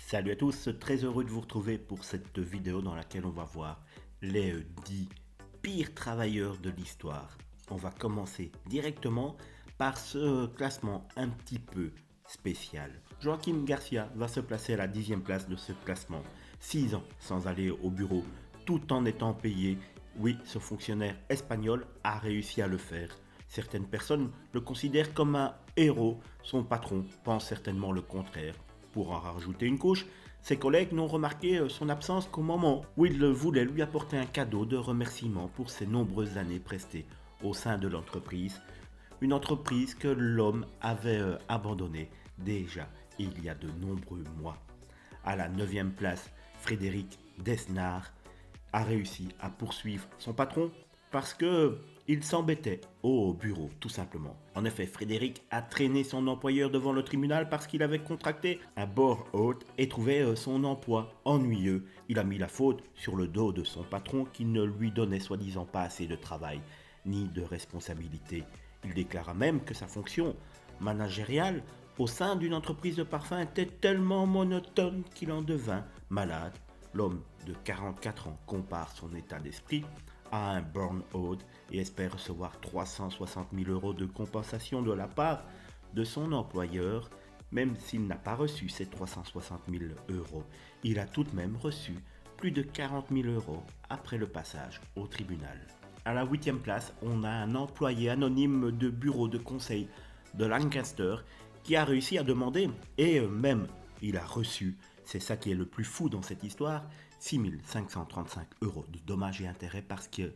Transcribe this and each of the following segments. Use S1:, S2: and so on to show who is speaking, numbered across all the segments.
S1: Salut à tous, très heureux de vous retrouver pour cette vidéo dans laquelle on va voir les 10 pires travailleurs de l'histoire. On va commencer directement par ce classement un petit peu spécial. Joaquim Garcia va se placer à la 10e place de ce classement. 6 ans sans aller au bureau, tout en étant payé. Oui, ce fonctionnaire espagnol a réussi à le faire. Certaines personnes le considèrent comme un héros, son patron pense certainement le contraire. Pour en rajouter une couche, ses collègues n'ont remarqué son absence qu'au moment où il voulait lui apporter un cadeau de remerciement pour ses nombreuses années prestées au sein de l'entreprise. Une entreprise que l'homme avait abandonnée déjà il y a de nombreux mois. À la 9e place, Frédéric Desnard a réussi à poursuivre son patron parce que il s'embêtait au bureau, tout simplement. En effet, Frédéric a traîné son employeur devant le tribunal parce qu'il avait contracté un burn-out et trouvait son emploi ennuyeux. Il a mis la faute sur le dos de son patron qui ne lui donnait soi-disant pas assez de travail ni de responsabilité. Il déclara même que sa fonction managériale au sein d'une entreprise de parfum était tellement monotone qu'il en devint malade. L'homme de 44 ans compare son état d'esprit à un burn-out et espère recevoir 360 000 euros de compensation de la part de son employeur. Même s'il n'a pas reçu ces 360 000 euros, il a tout de même reçu plus de 40 000 euros après le passage au tribunal. À la 8e place, on a un employé anonyme de bureau de conseil de Lancaster qui a réussi à demander, et même il a reçu, c'est ça qui est le plus fou dans cette histoire, 6 535 euros de dommages et intérêts parce que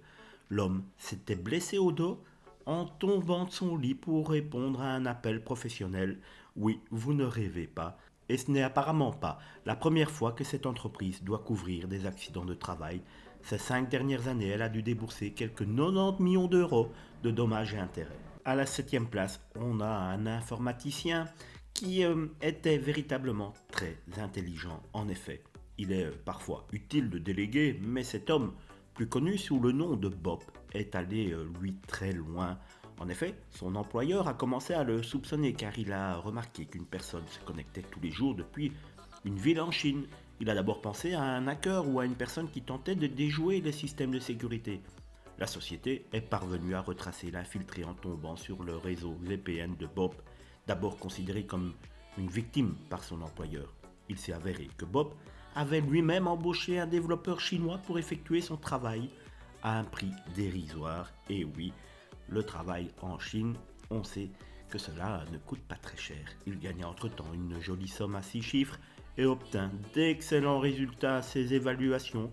S1: l'homme s'était blessé au dos en tombant de son lit pour répondre à un appel professionnel. Oui, vous ne rêvez pas. Et ce n'est apparemment pas la première fois que cette entreprise doit couvrir des accidents de travail. Ces 5 dernières années, elle a dû débourser quelques 90 millions d'euros de dommages et intérêts. À la 7e place, on a un informaticien qui était véritablement très intelligent. En effet, il est parfois utile de déléguer, mais cet homme, plus connu sous le nom de Bob, est allé lui très loin. En effet, son employeur a commencé à le soupçonner car il a remarqué qu'une personne se connectait tous les jours depuis une ville en Chine. Il a d'abord pensé à un hacker ou à une personne qui tentait de déjouer les systèmes de sécurité. La société est parvenue à retracer l'infiltré en tombant sur le réseau VPN de Bob, d'abord considéré comme une victime par son employeur. Il s'est avéré que Bob avait lui-même embauché un développeur chinois pour effectuer son travail à un prix dérisoire. Et oui, le travail en Chine, on sait que cela ne coûte pas très cher. Il gagna entre-temps une jolie somme à 6 chiffres et obtint d'excellents résultats à ses évaluations,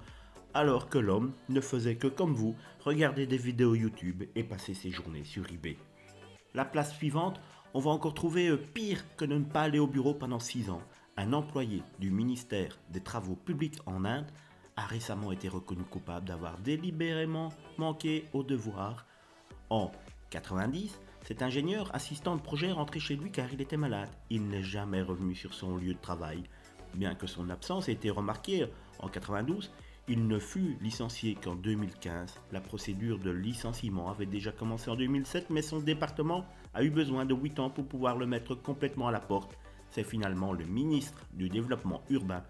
S1: alors que l'homme ne faisait que comme vous, regarder des vidéos YouTube et passer ses journées sur eBay. La place suivante, on va encore trouver pire que de ne pas aller au bureau pendant 6 ans. Un employé du ministère des Travaux publics en Inde a récemment été reconnu coupable d'avoir délibérément manqué au devoir. En 90, cet ingénieur assistant de projet est rentré chez lui car il était malade. Il n'est jamais revenu sur son lieu de travail. Bien que son absence ait été remarquée en 92, il ne fut licencié qu'en 2015. La procédure de licenciement avait déjà commencé en 2007, mais son département a eu besoin de 8 ans pour pouvoir le mettre complètement à la porte. C'est finalement le ministre du Développement urbain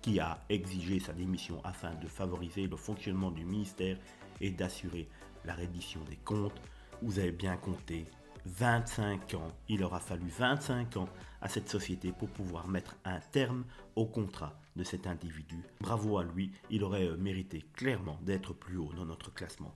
S1: qui a exigé sa démission afin de favoriser le fonctionnement du ministère et d'assurer la reddition des comptes. Vous avez bien compté, 25 ans. Il aura fallu 25 ans à cette société pour pouvoir mettre un terme au contrat de cet individu. Bravo à lui, il aurait mérité clairement d'être plus haut dans notre classement.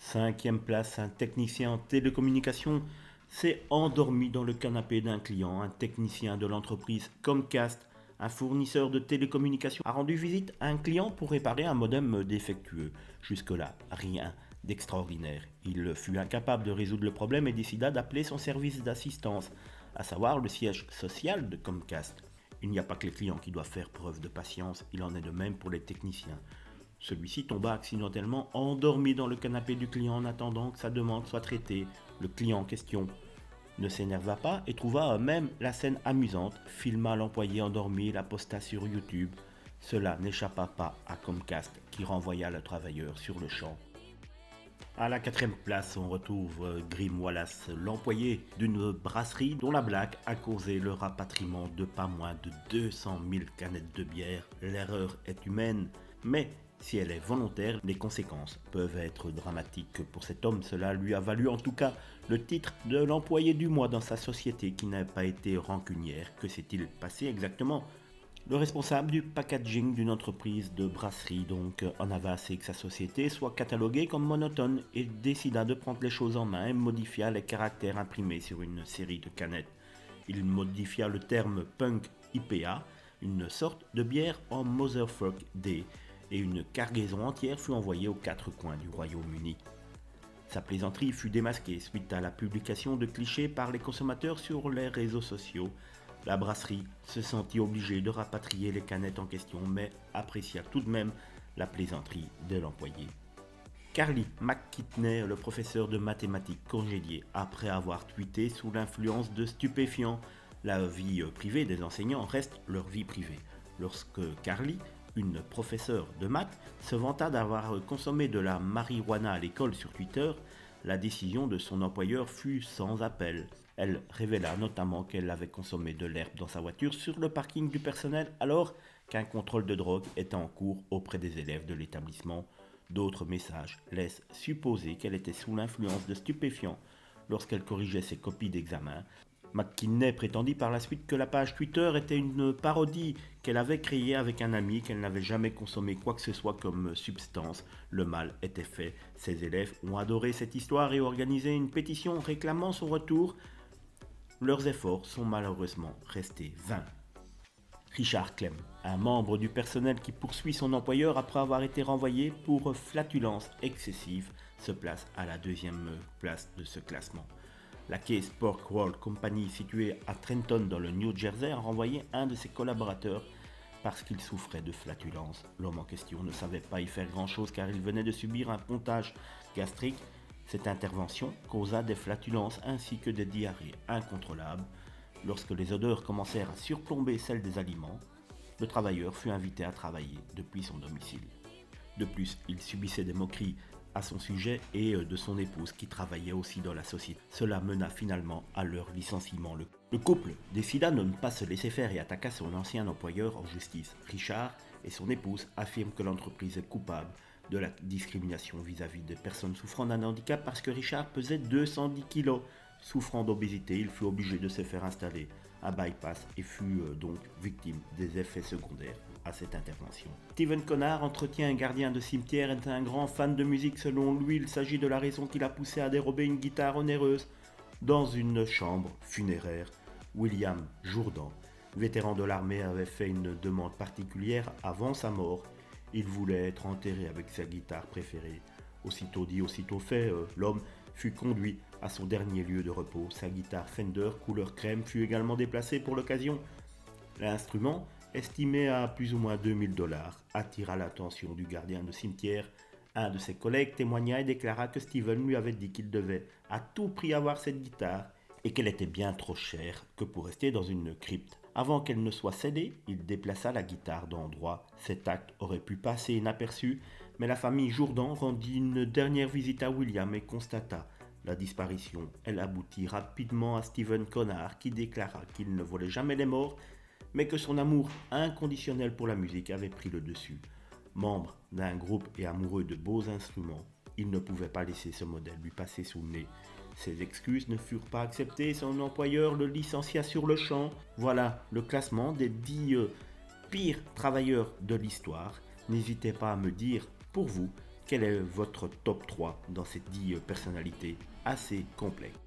S1: 5e place, un technicien en télécommunication s'est endormi dans le canapé d'un client. Un technicien de l'entreprise Comcast, un fournisseur de télécommunications, a rendu visite à un client pour réparer un modem défectueux. Jusque-là, rien d'extraordinaire. Il fut incapable de résoudre le problème et décida d'appeler son service d'assistance, à savoir le siège social de Comcast. Il n'y a pas que les clients qui doivent faire preuve de patience, il en est de même pour les techniciens. Celui-ci tomba accidentellement endormi dans le canapé du client en attendant que sa demande soit traitée. Le client en question ne s'énerva pas et trouva même la scène amusante, filma l'employé endormi et la posta sur YouTube. Cela n'échappa pas à Comcast qui renvoya le travailleur sur le champ. À la quatrième place, on retrouve Grim Wallace, l'employé d'une brasserie dont la blague a causé le rapatriement de pas moins de 200 000 canettes de bière. L'erreur est humaine, mais si elle est volontaire, les conséquences peuvent être dramatiques pour cet homme. Cela lui a valu en tout cas le titre de l'employé du mois dans sa société qui n'a pas été rancunière. Que s'est-il passé exactement ? Le responsable du packaging d'une entreprise de brasserie donc en avait assez que sa société soit cataloguée comme monotone et décida de prendre les choses en main et modifia les caractères imprimés sur une série de canettes. Il modifia le terme Punk IPA, une sorte de bière en Motherfuck Day, et une cargaison entière fut envoyée aux quatre coins du Royaume-Uni. Sa plaisanterie fut démasquée suite à la publication de clichés par les consommateurs sur les réseaux sociaux. La brasserie se sentit obligée de rapatrier les canettes en question, mais apprécia tout de même la plaisanterie de l'employé. Carly McKitney, le professeur de mathématiques congédié après avoir tweeté sous l'influence de stupéfiants. La vie privée des enseignants reste leur vie privée. Lorsque Carly, une professeure de maths, se vanta d'avoir consommé de la marijuana à l'école sur Twitter, la décision de son employeur fut sans appel. Elle révéla notamment qu'elle avait consommé de l'herbe dans sa voiture sur le parking du personnel alors qu'un contrôle de drogue était en cours auprès des élèves de l'établissement. D'autres messages laissent supposer qu'elle était sous l'influence de stupéfiants lorsqu'elle corrigeait ses copies d'examen. McKinney prétendit par la suite que la page Twitter était une parodie qu'elle avait créée avec un ami, qu'elle n'avait jamais consommé quoi que ce soit comme substance. Le mal était fait. Ses élèves ont adoré cette histoire et organisé une pétition réclamant son retour. Leurs efforts sont malheureusement restés vains. Richard Clem, un membre du personnel qui poursuit son employeur après avoir été renvoyé pour flatulence excessive, se place à la deuxième place de ce classement. La Case Pork Roll Company, située à Trenton dans le New Jersey, a renvoyé un de ses collaborateurs parce qu'il souffrait de flatulence. L'homme en question ne savait pas y faire grand-chose car il venait de subir un pontage gastrique. Cette intervention causa des flatulences ainsi que des diarrhées incontrôlables. Lorsque les odeurs commencèrent à surplomber celles des aliments, le travailleur fut invité à travailler depuis son domicile. De plus, il subissait des moqueries à son sujet et de son épouse qui travaillait aussi dans la société. Cela mena finalement à leur licenciement. Le couple décida de ne pas se laisser faire et attaqua son ancien employeur en justice. Richard et son épouse affirment que l'entreprise est coupable de la discrimination vis-à-vis des personnes souffrant d'un handicap parce que Richard pesait 210 kg. Souffrant d'obésité, il fut obligé de se faire installer un bypass et fut donc victime des effets secondaires à cette intervention. Steven Connard, entretient un gardien de cimetière, est un grand fan de musique. Selon lui, il s'agit de la raison qui l'a poussé à dérober une guitare onéreuse dans une chambre funéraire. William Jourdan, vétéran de l'armée, avait fait une demande particulière avant sa mort. Il voulait être enterré avec sa guitare préférée. Aussitôt dit, aussitôt fait, l'homme fut conduit à son dernier lieu de repos. Sa guitare Fender couleur crème fut également déplacée pour l'occasion. L'instrument, estimé à plus ou moins 2000 $, attira l'attention du gardien de cimetière. Un de ses collègues témoigna et déclara que Steven lui avait dit qu'il devait à tout prix avoir cette guitare et qu'elle était bien trop chère que pour rester dans une crypte. Avant qu'elle ne soit cédée, il déplaça la guitare d'endroit. Cet acte aurait pu passer inaperçu, mais la famille Jourdan rendit une dernière visite à William et constata la disparition. Elle aboutit rapidement à Steven Connard qui déclara qu'il ne volait jamais les morts, mais que son amour inconditionnel pour la musique avait pris le dessus. Membre d'un groupe et amoureux de beaux instruments, il ne pouvait pas laisser ce modèle lui passer sous le nez. Ses excuses ne furent pas acceptées, son employeur le licencia sur le champ. Voilà le classement des 10 pires travailleurs de l'histoire. N'hésitez pas à me dire, pour vous, quel est votre top 3 dans ces 10 personnalités assez complexes.